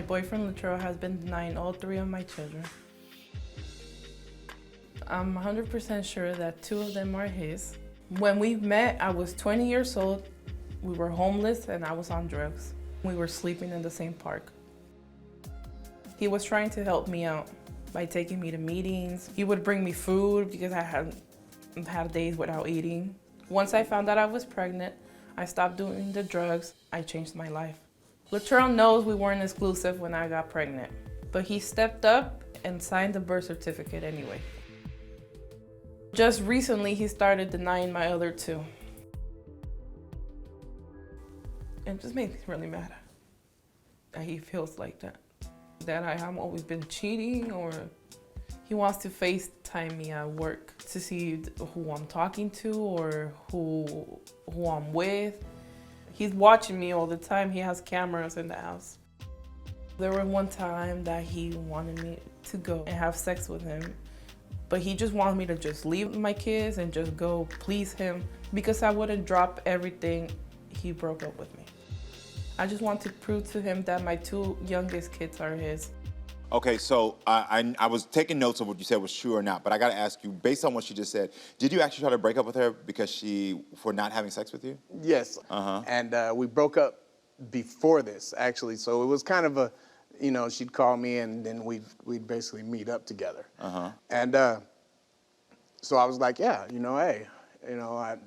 My boyfriend Latrayl has been denying all 3 of my children. I'm 100% sure that 2 of them are his. When we met, I was 20 years old. We were homeless and I was on drugs. We were sleeping in the same park. He was trying to help me out by taking me to meetings. He would bring me food because I hadn't had days without eating. Once I found out I was pregnant, I stopped doing the drugs. I changed my life. Latrayl knows we weren't exclusive when I got pregnant, but he stepped up and signed the birth certificate anyway. Just recently, he started denying my other 2. It just makes me really mad that he feels like that. That I have always been cheating, or he wants to FaceTime me at work to see who I'm talking to or who I'm with. He's watching me all the time. He has cameras in the house. There was one time that he wanted me to go and have sex with him, but he just wanted me to just leave my kids and just go please him because I wouldn't drop everything. He broke up with me. I just want to prove to him that my 2 youngest kids are his. Okay, so I was taking notes of what you said was true or not, but I gotta ask you, based on what she just said, did you actually try to break up with her for not having sex with you? Yes. And we broke up before this, actually. So it was kind of a, she'd call me and then we'd basically meet up together. And so I was like, yeah, hey,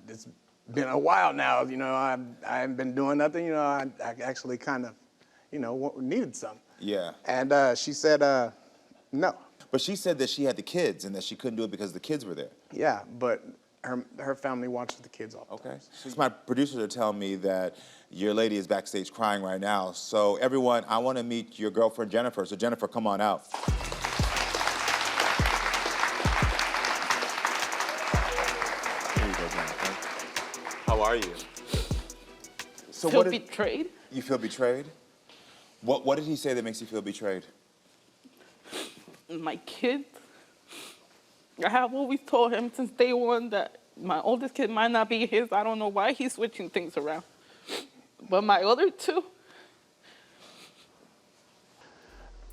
it's been a while now. I haven't been doing nothing. I actually kind of, needed some. Yeah. And she said, no. But she said that she had the kids and that she couldn't do it because the kids were there. Yeah, but her family watches the kids all the time. Okay. So my producers are telling me that your lady is backstage crying right now. So everyone, I want to meet your girlfriend, Jennifer. So Jennifer, come on out. Here you go, Jennifer. How are you? So Feel betrayed? You feel betrayed? What did he say that makes you feel betrayed? My kids. I have always told him since day one that my oldest kid might not be his. I don't know why he's switching things around. But my other 2.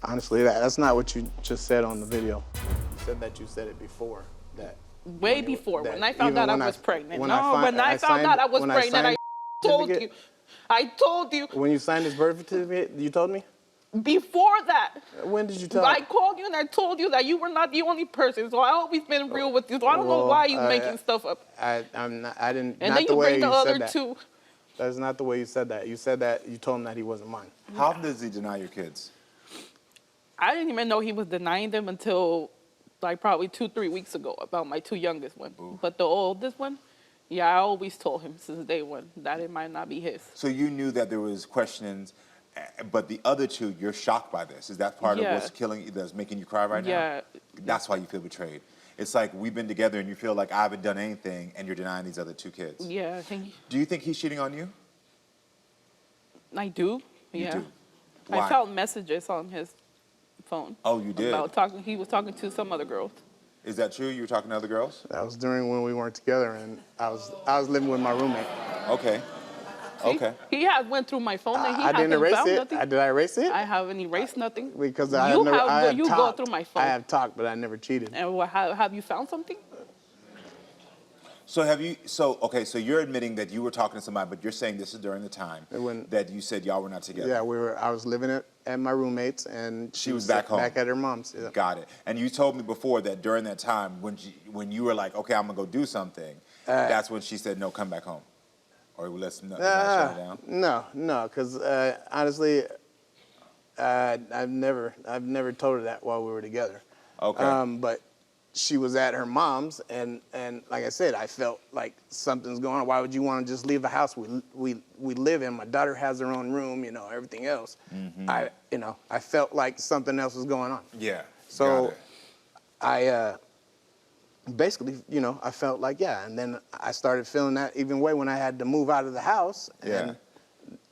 Honestly, that's not what you just said on the video. You said that you said it before. Way before, when I found out I was pregnant. When I found out I was pregnant, I told you. I told you. When you signed this birth certificate, you told me? Before that. When did you tell me? I called you and I told you that you were not the only person, so I always been real with you. So I don't know why you making stuff up. I'm not, I didn't, and not then the you way bring the you other said that. 2. That's not the way you said that. You said that you told him that he wasn't mine. How often does he deny your kids? I didn't even know he was denying them until like probably 2-3 weeks ago about my 2 youngest ones. But the oldest one, yeah, I always told him since day one that it might not be his. So you knew that there was questions, but the other 2, you're shocked by this. Is that part of what's that's making you cry right now? Yeah. That's why you feel betrayed. It's like we've been together and you feel like I haven't done anything and you're denying these other 2 kids. Yeah, I think. Do you think he's cheating on you? I do. You Yeah. do? Why? I found messages on his phone. Oh, you did? He was talking to some other girls. Is that true? You were talking to other girls? That was during when we weren't together, and I was living with my roommate. Okay. Okay. He had went through my phone and he I didn't hasn't erase found it. nothing. Did I erase it? I haven't erased nothing. Because you have go through my phone. I have talked, but I never cheated. And have you found something? So so you're admitting that you were talking to somebody, but you're saying this is during the time that you said y'all were not together. Yeah, I was living at my roommate's, and she was back home. Back at her mom's. Yeah. Got it. And you told me before that during that time, when you were like, okay, I'm gonna go do something, that's when she said, no, come back home, or let's not shut it down. No, because honestly, I've never told her that while we were together. Okay. But she was at her mom's, and like I said, I felt like something's going on. Why would you want to just leave the house we live in? My daughter has her own room, everything else. Mm-hmm. I felt like something else was going on. Yeah. So I basically, I felt like, and then I started feeling that even way when I had to move out of the house. And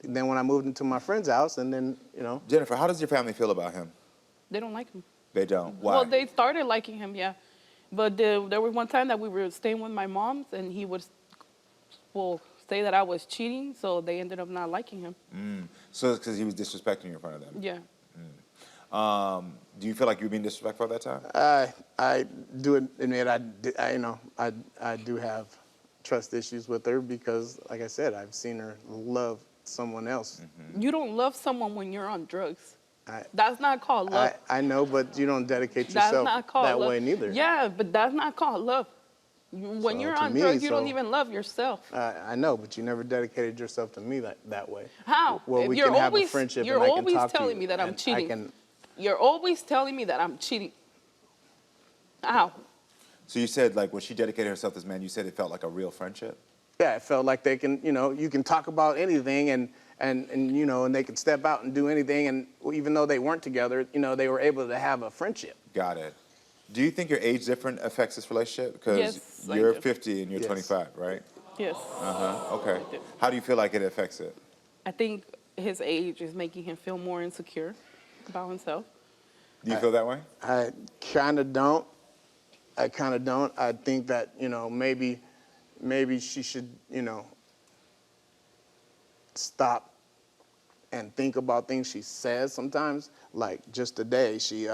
then when I moved into my friend's house, and then, Jennifer, how does your family feel about him? They don't like him. They don't? Why? Well, they started liking him, yeah. But there was one time that we were staying with my mom's, and he would, say that I was cheating, so they ended up not liking him. So it's because he was disrespecting you in front of them? Yeah. Do you feel like you were being disrespectful at that time? I do admit I do have trust issues with her because, like I said, I've seen her love someone else. You don't love someone when you're on drugs. That's not called love. I know, but you don't dedicate That's yourself not called that love. way neither. Yeah, but that's not called love. When So you're to on me, drugs, you don't so- even love yourself. I know, but you never dedicated yourself to me that way. How? Well, If we you're can have a always, friendship you're and I can always talk to telling you, me that I'm and I cheating. can- You're always telling me that I'm cheating. How? So you said, like, when she dedicated herself to this man, you said it felt like a real friendship? Yeah, it felt like they can, you can talk about anything and they can step out and do anything. And even though they weren't together, they were able to have a friendship. Got it. Do you think your age difference affects this relationship? Because Yes, I you're do. 50 and you're Yes. 25, right? Yes. Okay. I do. How do you feel like it affects it? I think his age is making him feel more insecure about himself. Do you feel that way? I kind of don't. I think that, maybe she should, stop and think about things she says sometimes. Like just today, she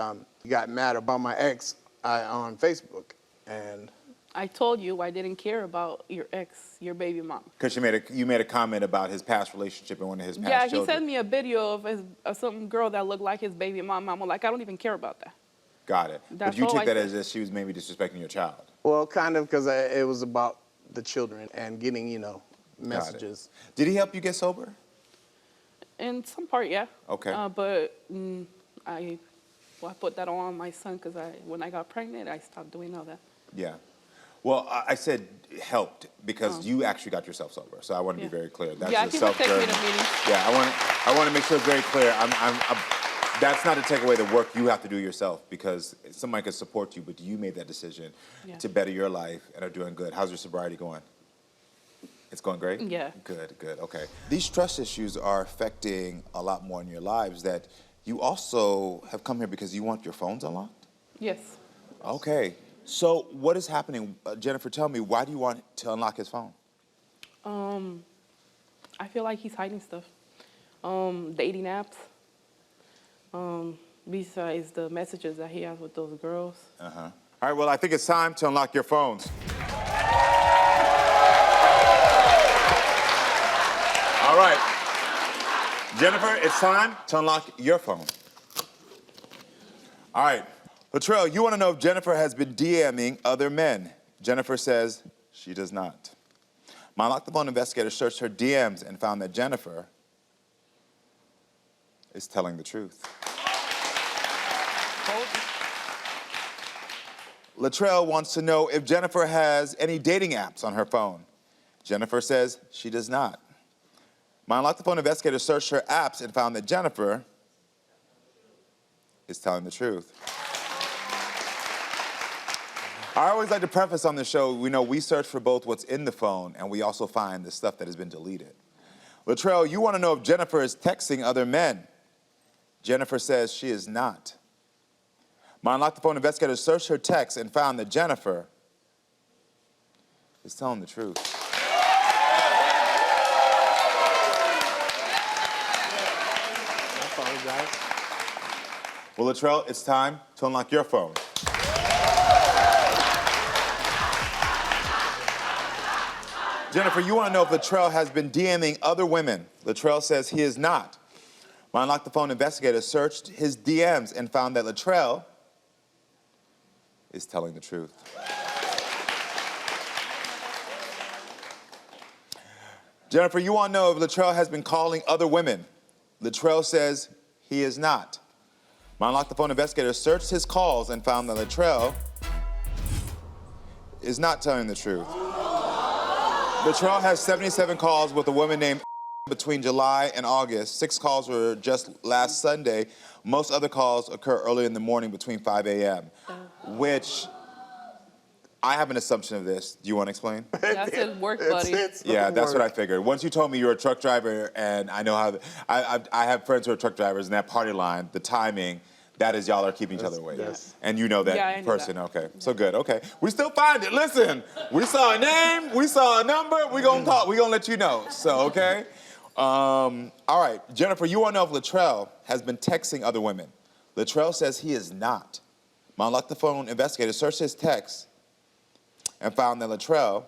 got mad about my ex on Facebook. And I told you I didn't care about your ex, your baby mom. Because you made a comment about his past relationship and one of his past Yeah, he children. sent me a video of some girl that looked like his baby mom. I'm like, I don't even care about that. Got it. But That's you all took I that said. as if she was maybe disrespecting your child. well, kind of because it was about the children and getting, Got it. messages. Did he help you get sober? In some part, yeah. Okay. But I put that on my son because when I got pregnant, I stopped doing all that. Yeah. Well, I said helped because you actually got yourself sober. So I want to be Yeah. very clear. That's Yeah, your he would take me self-journey. to meetings. Yeah, I want to make sure it's very clear. That's not to take away the work you have to do yourself because somebody could support you, but you made that decision Yeah. to better your life and are doing good. How's your sobriety going? It's going great? Yeah. Good, okay. These trust issues are affecting a lot more in your lives that you also have come here because you want your phones unlocked? Yes. Okay. So what is happening? Jennifer, tell me, why do you want to unlock his phone? I feel like he's hiding stuff. Dating apps. Besides the messages that he has with those girls. All right, well, I think it's time to unlock your phones. All right. Jennifer, it's time to unlock your phone. All right. Latrayl, you want to know if Jennifer has been DMing other men. Jennifer says she does not. My Unlock the Phone investigator searched her DMs and found that Jennifer is telling the truth. Latrayl wants to know if Jennifer has any dating apps on her phone. Jennifer says she does not. My Unlock the Phone investigator searched her apps and found that Jennifer is telling the truth. I always like to preface on the show, we search for both what's in the phone and we also find the stuff that has been deleted. Latrayl, you want to know if Jennifer is texting other men. Jennifer says she is not. My Unlock the Phone investigator searched her texts and found that Jennifer is telling the truth. I apologize. Well, Latrayl, it's time to unlock your phone. Jennifer, you want to know if Latrayl has been DMing other women. Latrayl says he is not. My Unlock the Phone investigator searched his DMs and found that Latrayl is telling the truth. Jennifer, you want to know if Latrayl has been calling other women. Latrayl says he is not. My Unlock the Phone investigator searched his calls and found that Latrayl is not telling the truth. Latrayl has 77 calls with a woman named between July and August. 6 calls were just last Sunday. Most other calls occur early in the morning between 5 a.m., which I have an assumption of this. Do you want to explain? That's his work buddy. Yeah, that's what I figured. Once you told me you're a truck driver, and I know how, I have friends who are truck drivers, and that party line, the timing, that is y'all are keeping each other awake. Yes. And you know that Yeah, I knew person, that. okay. So good, okay. We still find it, listen. We saw a name, we saw a number, we gonna call, we gonna let you know, so okay. All right, Jennifer, you want to know if Latrayl has been texting other women. Latrayl says he is not. My Unlock the Phone investigators searched his texts and found that Latrayl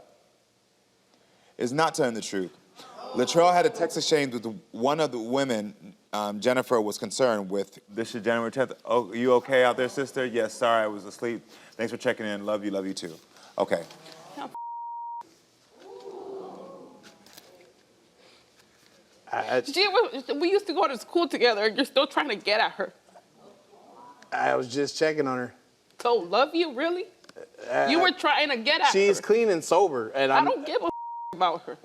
is not telling the truth. Latrayl had a text exchange with one of the women Jennifer was concerned with. This is January 10th. Oh, you okay out there, sister? Yes, sorry, I was asleep. Thanks for checking in. Love you too. Okay. Gee, we used to go to school together, and you're still trying to get at her. I was just checking on her. So, love you, really? You were trying to get at her. She's clean and sober, and I don't give a about her.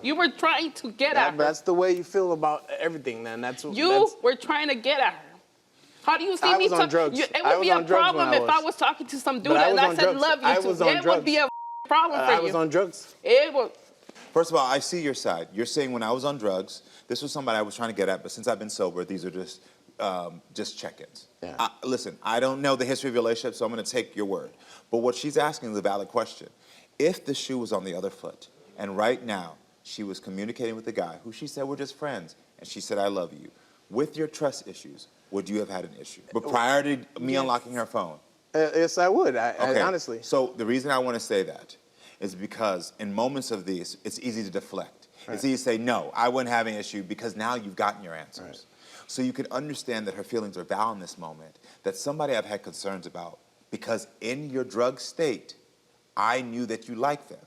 You were trying to get at her. That's the way you feel about everything, then. You were trying to get at her. How do you see me? I was on drugs. It would be a problem if I was talking to some dude and I said love you too. It would be a problem for you. I was on drugs. It would. First of all, I see your side. You're saying when I was on drugs, this was somebody I was trying to get at, but since I've been sober, these are just check-ins. Yeah. Listen, I don't know the history of your relationship, so I'm going to take your word. But what she's asking is a valid question. If the shoe was on the other foot, and right now she was communicating with the guy who she said were just friends, and she said, I love you, with your trust issues, would you have had an issue? But prior to me unlocking her phone? Yes, I would, Okay. honestly. So the reason I want to say that is because in moments of these, it's easy to deflect. Right. It's easy to say, no, I wouldn't have an issue because now you've gotten your answers. Right. So you can understand that her feelings are valid in this moment, that somebody I've had concerns about, because in your drug state, I knew that you liked them.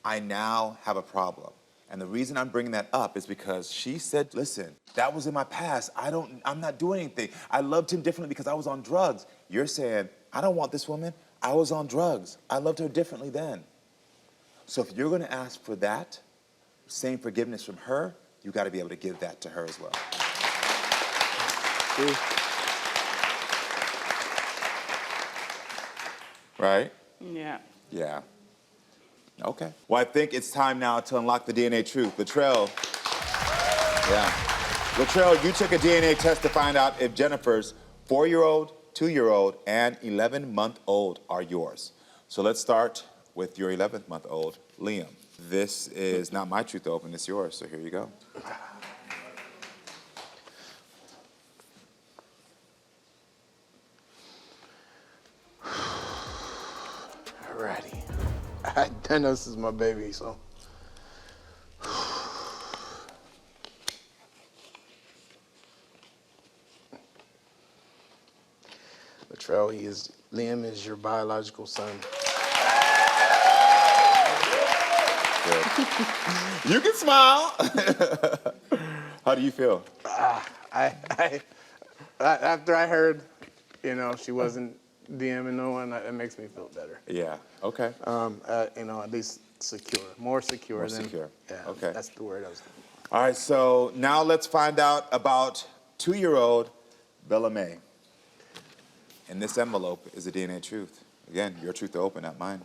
I now have a problem. And the reason I'm bringing that up is because she said, listen, that was in my past. I'm not doing anything. I loved him differently because I was on drugs. You're saying, I don't want this woman. I was on drugs. I loved her differently then. So if you're going to ask for that, same forgiveness from her, you got to be able to give that to her as well. Right? Yeah. Yeah. Okay. Well, I think it's time now to unlock the DNA truth. Latrayl. Yeah. Latrayl, you took a DNA test to find out if Jennifer's 4-year-old, 2-year-old, and 11-month-old are yours. So let's start with your 11th-month-old, Liam. This is not my truth to open, it's yours, so here you go. Alrighty. I know this is my baby, so. Latrayl, Liam is your biological son. You can smile. How do you feel? After I heard, she wasn't DMing no one, it makes me feel better. Yeah, okay. At least secure, more secure. More secure, Yeah, okay. That's the word I was thinking. All right, so now let's find out about 2-year-old Bella Mae. In this envelope is the DNA truth. Again, your truth to open, not mine.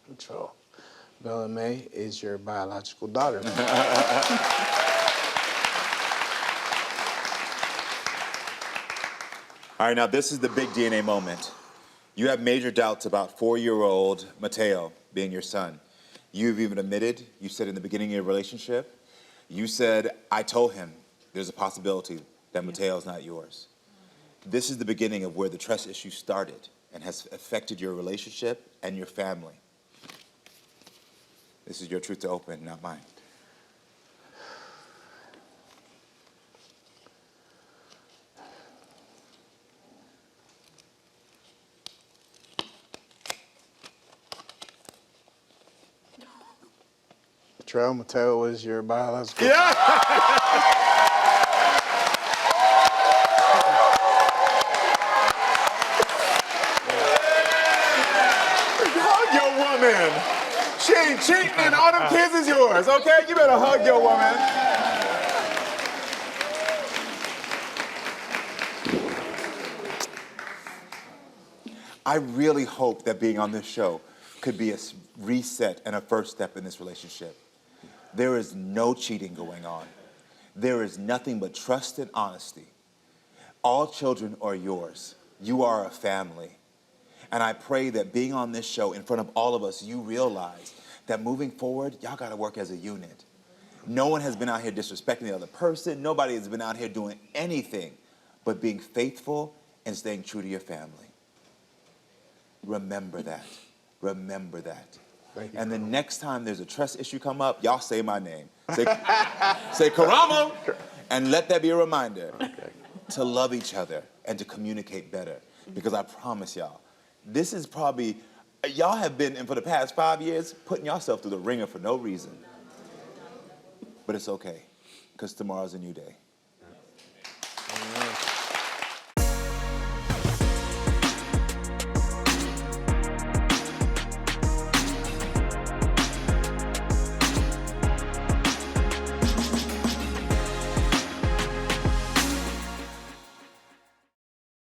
Control. Bella Mae is your biological daughter. All right, now this is the big DNA moment. You have major doubts about 4-year-old Mateo being your son. You've even admitted, you said in the beginning of your relationship, you said, I told him there's a possibility that Mateo is not yours. This is the beginning of where the trust issue started and has affected your relationship and your family. This is your truth to open, not mine. Latrayl, Mateo is your biological. Yeah! Hug your woman. She ain't cheating and all them kids is yours, okay? You better hug your woman. I really hope that being on this show could be a reset and a first step in this relationship. There is no cheating going on. There is nothing but trust and honesty. All children are yours. You are a family. And I pray that being on this show in front of all of us, you realize that moving forward, y'all gotta work as a unit. No one has been out here disrespecting the other person. Nobody has been out here doing anything but being faithful and staying true to your family. Remember that. Remember that. Thank you, And the Karamo. next time there's a trust issue come up, y'all say my name. Say, say Karamo, and let that be a reminder to love each other and to communicate better. Because I promise y'all, this is probably, y'all have been, and for the past 5 years, putting yourself through the ringer for no reason. But it's okay, because tomorrow's a new day.